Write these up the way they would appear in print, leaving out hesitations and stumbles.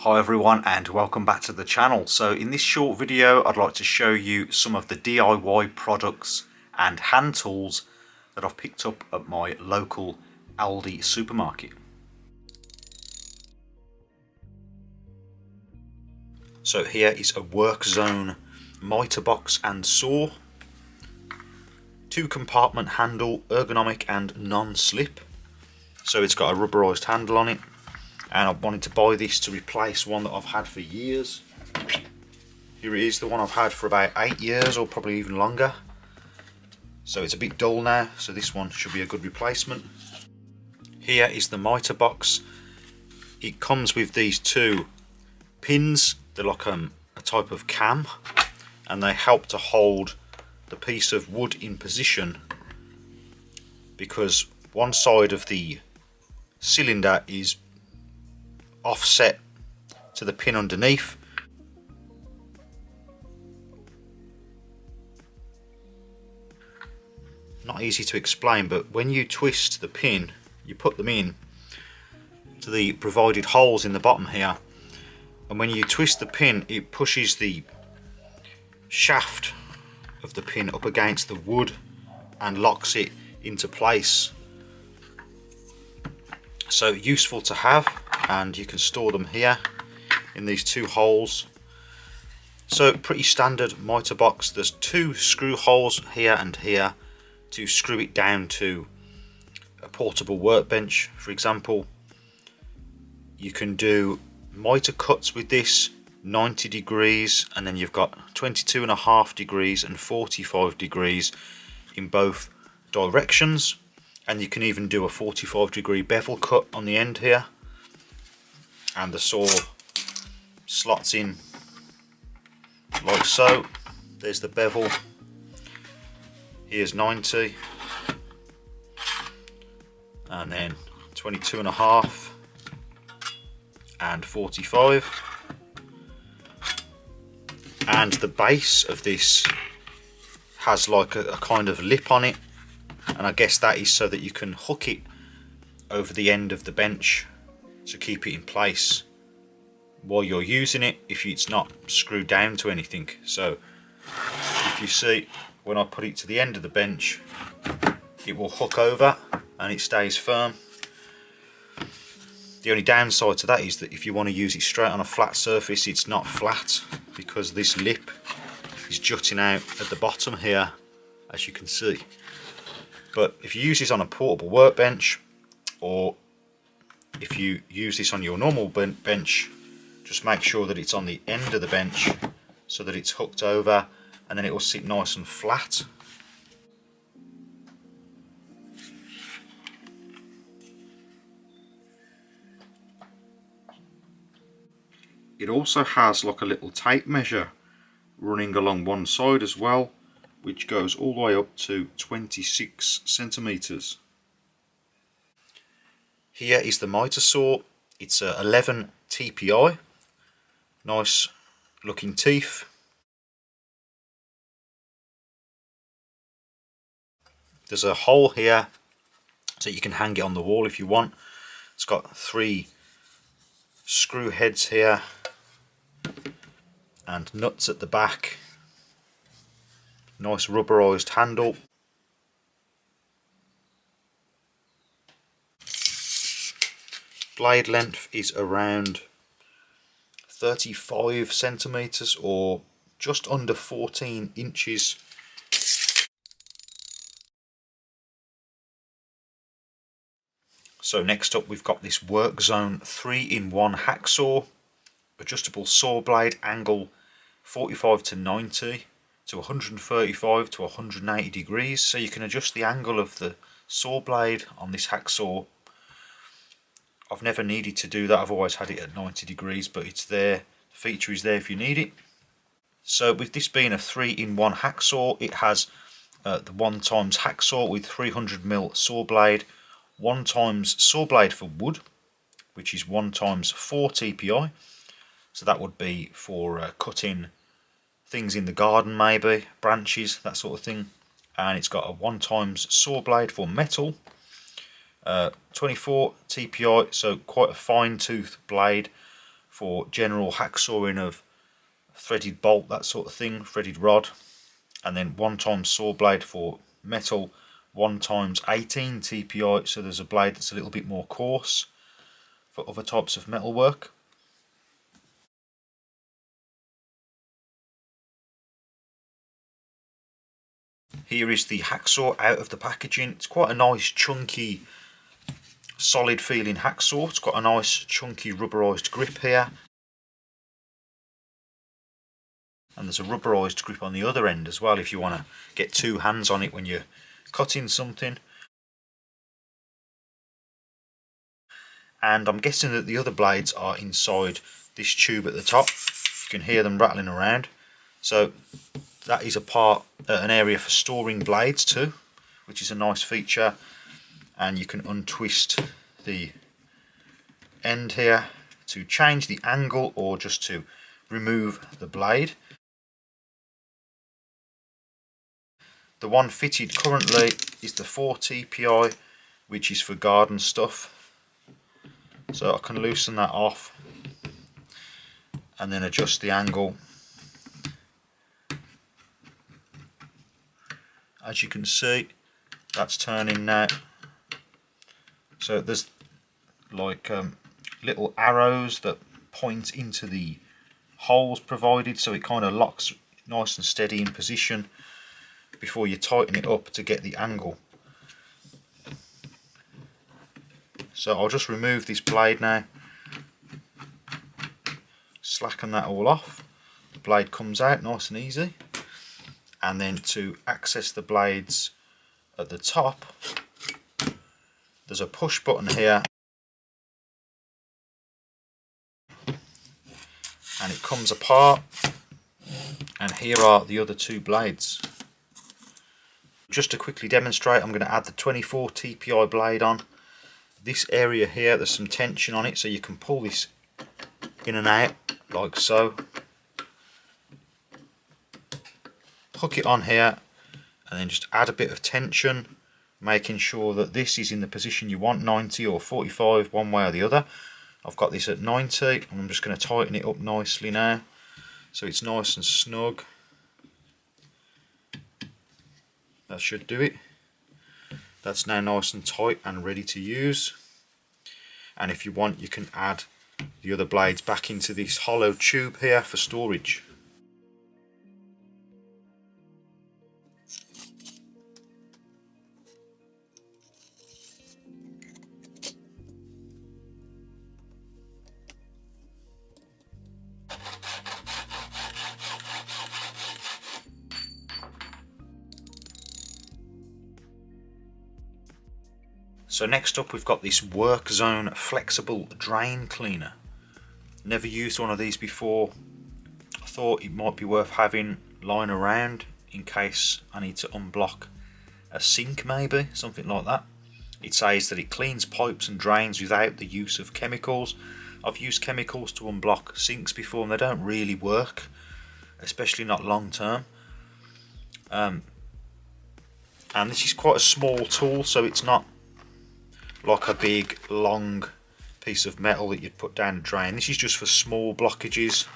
Hi everyone and welcome back to the channel. So in this short video I'd like to show you some of the DIY products and hand tools that I've picked up at my local Aldi supermarket. So here is a Workzone miter box and saw, 2-compartment handle, ergonomic and non-slip. So it's got a rubberized handle on it. And I wanted to buy this to replace one that I've had for years. Here it is, the one I've had for about 8 years or probably even longer. So it's a bit dull now, so this one should be a good replacement. Here is the miter box. It comes with these 2 pins. They're like a type of cam, and they help to hold the piece of wood in position, because one side of the cylinder is offset to the pin underneath. Not easy to explain, but when you twist the pin, you put them in to the provided holes in the bottom here, and when you twist the pin it pushes the shaft of the pin up against the wood and locks it into place. So useful to have, and you can store them here in these 2 holes. So pretty standard miter box. There's 2 screw holes here and here to screw it down to a portable workbench, for example. You can do miter cuts with this, 90 degrees, and then you've got 22.5 degrees and 45 degrees in both directions. And you can even do a 45-degree bevel cut on the end here. And the saw slots in like so. There's the bevel. Here's 90. And then 22.5 and 45. And the base of this has like a kind of lip on it. And I guess that is so that you can hook it over the end of the bench to keep it in place while you're using it, if it's not screwed down to anything. So if you see, when I put it to the end of the bench, it will hook over and it stays firm. The only downside to that is that if you want to use it straight on a flat surface, it's not flat, because this lip is jutting out at the bottom here, as you can see. But if you use this on a portable workbench, or if you use this on your normal bench, just make sure that it's on the end of the bench so that it's hooked over, and then it will sit nice and flat. It also has like a little tape measure running along one side as well, which goes all the way up to 26 centimeters. Here is the miter saw. It's a 11 TPI. Nice looking teeth. There's a hole here so you can hang it on the wall if you want. It's got 3 screw heads here and nuts at the back. Nice rubberized handle. Blade length is around 35 centimeters or just under 14 inches. So next up we've got this Workzone 3-in-1 hacksaw, adjustable saw blade, angle 45 to 90 to 135 to 180 degrees, so you can adjust the angle of the saw blade on this hacksaw. I've never needed to do that, I've always had it at 90 degrees, but it's there, the feature is there if you need it. So with this being a 3-in-1 hacksaw, it has the 1x hacksaw with 300mm saw blade, 1x saw blade for wood, which is 1x 4 TPI, so that would be for cutting things in the garden, maybe branches, that sort of thing. And it's got a 1x saw blade for metal, 24 TPI, so quite a fine tooth blade for general hacksawing of threaded bolt, that sort of thing, threaded rod. And then 1x saw blade for metal, 1x 18 TPI, so there's a blade that's a little bit more coarse for other types of metal work. Here is the hacksaw out of the packaging. It's quite a nice chunky solid feeling hacksaw. It's got a nice chunky rubberized grip here, and there's a rubberized grip on the other end as well if you want to get two hands on it when you're cutting something. And I'm guessing that the other blades are inside this tube at the top. You can hear them rattling around. So that is an area for storing blades too, which is a nice feature. And you can untwist the end here to change the angle or just to remove the blade. The one fitted currently is the 4 TPI, which is for garden stuff. So I can loosen that off and then adjust the angle. As you can see, that's turning now. So there's like little arrows that point into the holes provided, so it kind of locks nice and steady in position before you tighten it up to get the angle. So I'll just remove this blade now, slacken that all off. The blade comes out nice and easy. And then to access the blades at the top, there's a push button here, and it comes apart, and here are the other two blades. Just to quickly demonstrate, I'm going to add the 24 TPI blade on. This area here, there's some tension on it, so you can pull this in and out like so. Hook it on here and then just add a bit of tension, making sure that this is in the position you want, 90 or 45, one way or the other. I've got this at 90 and I'm just going to tighten it up nicely now so it's nice and snug. That should do it. That's now nice and tight and ready to use. And if you want, you can add the other blades back into this hollow tube here for storage. So next up we've got this Workzone flexible drain cleaner. Never used one of these before. I thought it might be worth having lying around in case I need to unblock a sink, maybe, something like that. It says that it cleans pipes and drains without the use of chemicals. I've used chemicals to unblock sinks before and they don't really work, especially not long term. And this is quite a small tool, so it's not like a big long piece of metal that you'd put down a drain. This is just for small blockages,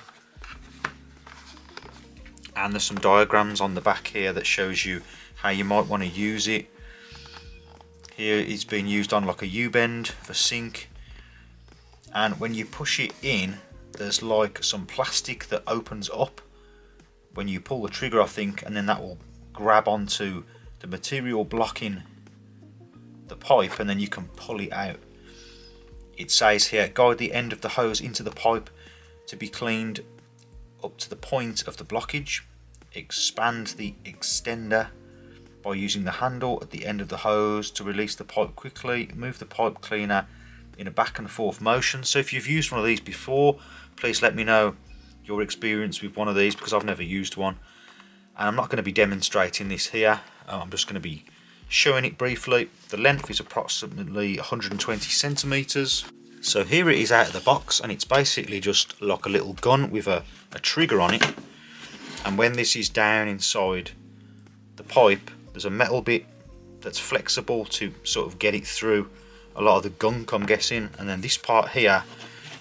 and there's some diagrams on the back here that shows you how you might want to use it. Here it's being used on like a U-bend for sink, and when you push it in there's like some plastic that opens up when you pull the trigger, I think, and then that will grab onto the material blocking the pipe and then you can pull it out. It says here, guide the end of the hose into the pipe to be cleaned up to the point of the blockage. Expand the extender by using the handle at the end of the hose to release the pipe quickly. Move the pipe cleaner in a back and forth motion. So if you've used one of these before, please let me know your experience with one of these, because I've never used one. And I'm not going to be demonstrating this here. I'm just going to be showing it briefly. The length is approximately 120 centimeters. So here it is out of the box, and it's basically just like a little gun with a trigger on it. And when this is down inside the pipe, there's a metal bit that's flexible to sort of get it through a lot of the gunk, I'm guessing. And then this part here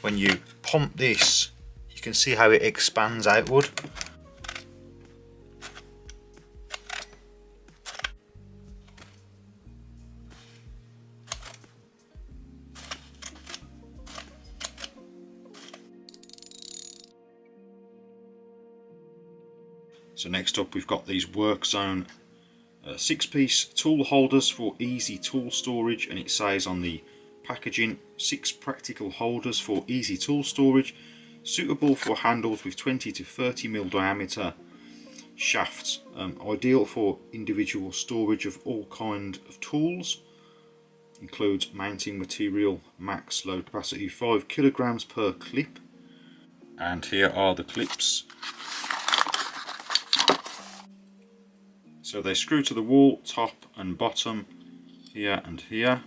when you pump this, you can see how it expands outward. So next up we've got these Workzone 6-piece tool holders for easy tool storage, and it says on the packaging 6 practical holders for easy tool storage, suitable for handles with 20 to 30 mm diameter shafts, ideal for individual storage of all kind of tools, includes mounting material, max load capacity 5 kilograms per clip. And here are the clips. So they screw to the wall, top and bottom, here and here,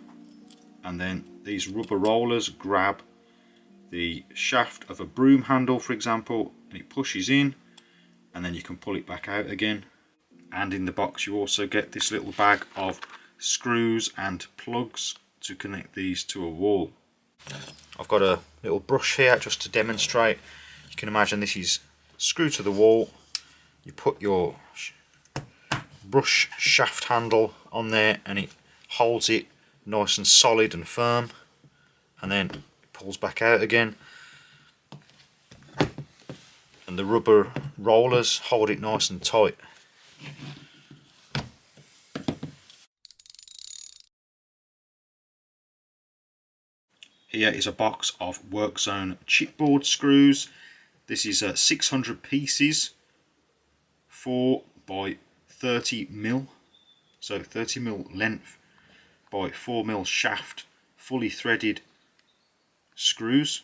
and then these rubber rollers grab the shaft of a broom handle, for example, and it pushes in, and then you can pull it back out again. And in the box you also get this little bag of screws and plugs to connect these to a wall. I've got a little brush here just to demonstrate. You can imagine this is screwed to the wall. You put your brush shaft handle on there and it holds it nice and solid and firm, and then it pulls back out again, and the rubber rollers hold it nice and tight. Here is a box of Workzone chipboard screws. This is 600 pieces, 4 by 30 mm, so 30 mm length by 4 mm shaft, fully threaded screws,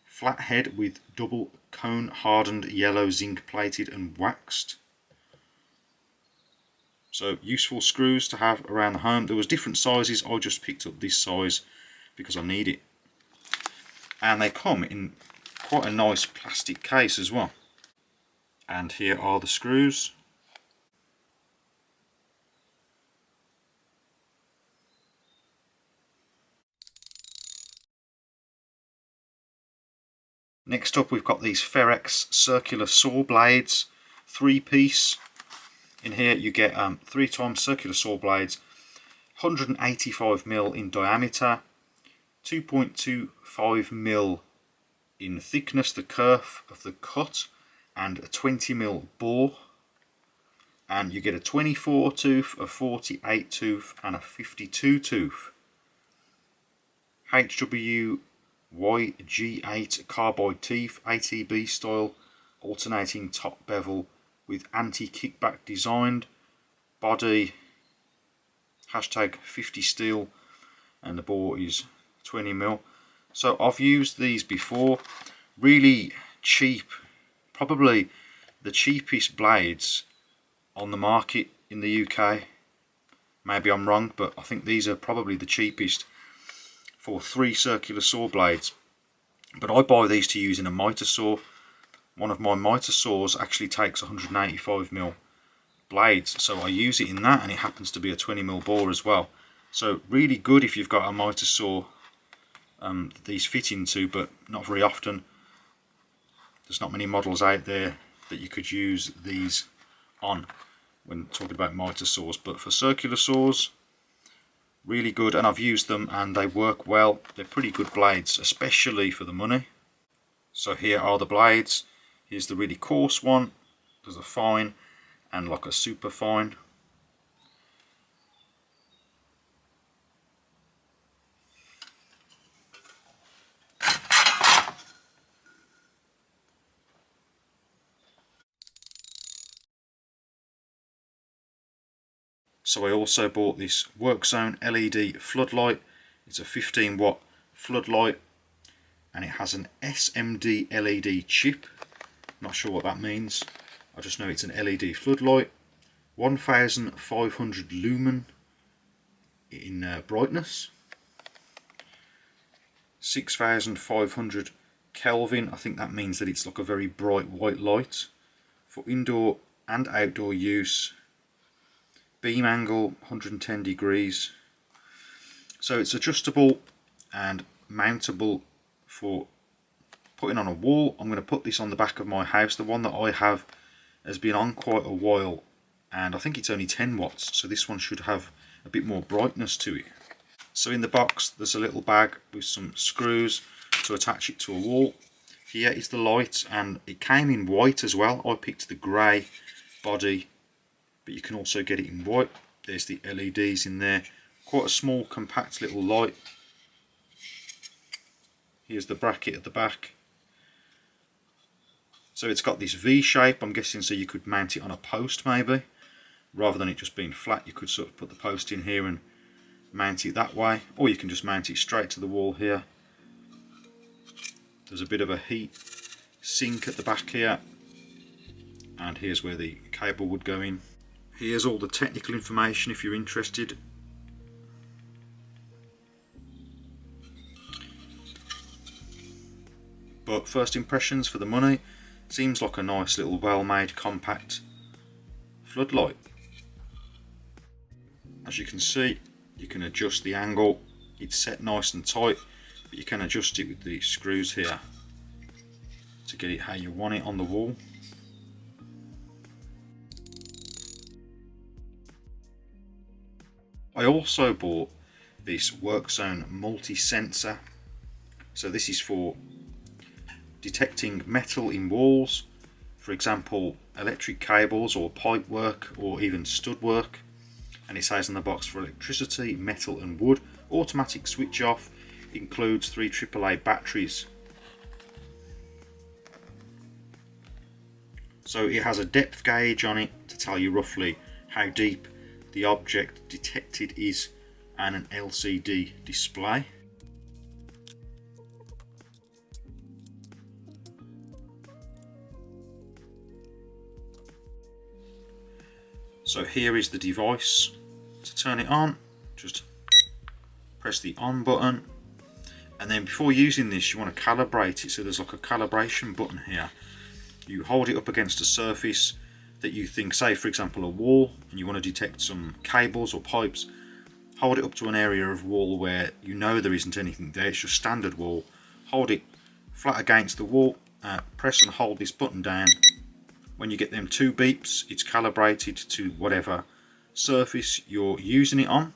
flat head with double cone hardened yellow zinc plated and waxed. So useful screws to have around the home. There was different sizes, I just picked up this size because I need it. And they come in quite a nice plastic case as well. And here are the screws. Next up we've got these Ferrex circular saw blades, 3-piece. In here you get 3 times circular saw blades, 185 mm in diameter, 2.25 mm in thickness, the kerf of the cut, and a 20 mm bore. And you get a 24 tooth, a 48 tooth and a 52 tooth. HW YG8 carbide teeth, ATB style, alternating top bevel with anti-kickback designed, body #50 steel, and the bore is 20 mm. So I've used these before, really cheap, probably the cheapest blades on the market in the UK. Maybe I'm wrong, but I think these are probably the cheapest for 3 circular saw blades. But I buy these to use in a miter saw. One of my miter saws actually takes 185 mm blades, so I use it in that, and it happens to be a 20 mm bore as well. So really good if you've got a miter saw these fit into, but not very often. There's not many models out there that you could use these on when talking about miter saws, but for circular saws, really good, and I've used them and they work well. They're pretty good blades, especially for the money. So here are the blades. Here's the really coarse one, there's a fine and like a super fine. So I also bought this Workzone LED floodlight. It's a 15 watt floodlight and it has an SMD LED chip. Not sure what that means. I just know it's an LED floodlight. 1500 lumen in brightness. 6500 Kelvin. I think that means that it's like a very bright white light. For indoor and outdoor use. Beam angle 110 degrees. So it's adjustable and mountable for putting on a wall. I'm going to put this on the back of my house. The one that I have has been on quite a while, and I think it's only 10 watts, so this one should have a bit more brightness to it. So in the box there's a little bag with some screws to attach it to a wall. Here is the light, and it came in white as well. I picked the grey body, but you can also get it in white. There's the LEDs in there. Quite a small compact little light. Here's the bracket at the back. So it's got this V shape, I'm guessing, so you could mount it on a post maybe. Rather than it just being flat, you could sort of put the post in here and mount it that way. Or you can just mount it straight to the wall here. There's a bit of a heat sink at the back here. And here's where the cable would go in. Here's all the technical information if you're interested. But first impressions for the money, seems like a nice little well-made compact floodlight. As you can see, you can adjust the angle. It's set nice and tight, but you can adjust it with the screws here to get it how you want it on the wall. I also bought this Workzone multi-sensor. So this is for detecting metal in walls, for example electric cables or pipe work or even stud work. And it says on the box for electricity, metal and wood, automatic switch off, includes 3 AAA batteries. So it has a depth gauge on it to tell you roughly how deep the object detected is, and an LCD display. So here is the device. To turn it on, just press the on button, and then before using this you want to calibrate it. So there's like a calibration button here. You hold it up against a surface that you think, say for example a wall, and you want to detect some cables or pipes. Hold it up to an area of wall where you know there isn't anything there, it's just standard wall. Hold it flat against the wall, press and hold this button down. When you get them 2 beeps, it's calibrated to whatever surface you're using it on.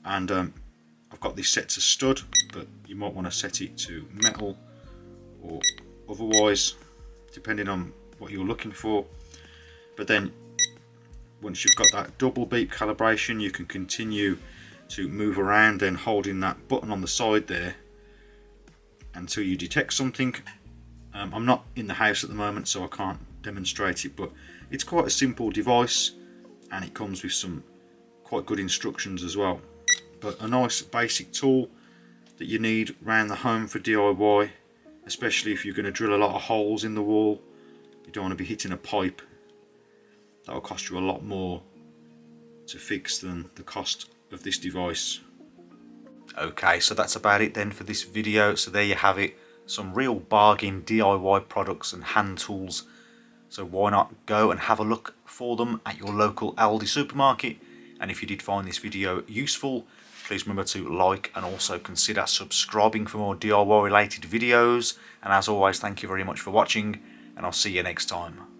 And I've got this set to stud, but you might want to set it to metal or otherwise, depending on what you're looking for. But then once you've got that double beep calibration, you can continue to move around, then holding that button on the side there until you detect something. I'm not in the house at the moment, so I can't demonstrate it, but it's quite a simple device, and it comes with some quite good instructions as well. But a nice basic tool that you need around the home for DIY, especially if you're going to drill a lot of holes in the wall. You don't want to be hitting a pipe. That'll cost you a lot more to fix than the cost of this device. Okay, so that's about it then for this video. So there you have it, some real bargain DIY products and hand tools. So why not go and have a look for them at your local Aldi supermarket. And if you did find this video useful, please remember to like and also consider subscribing for more DIY related videos. And as always, thank you very much for watching, and I'll see you next time.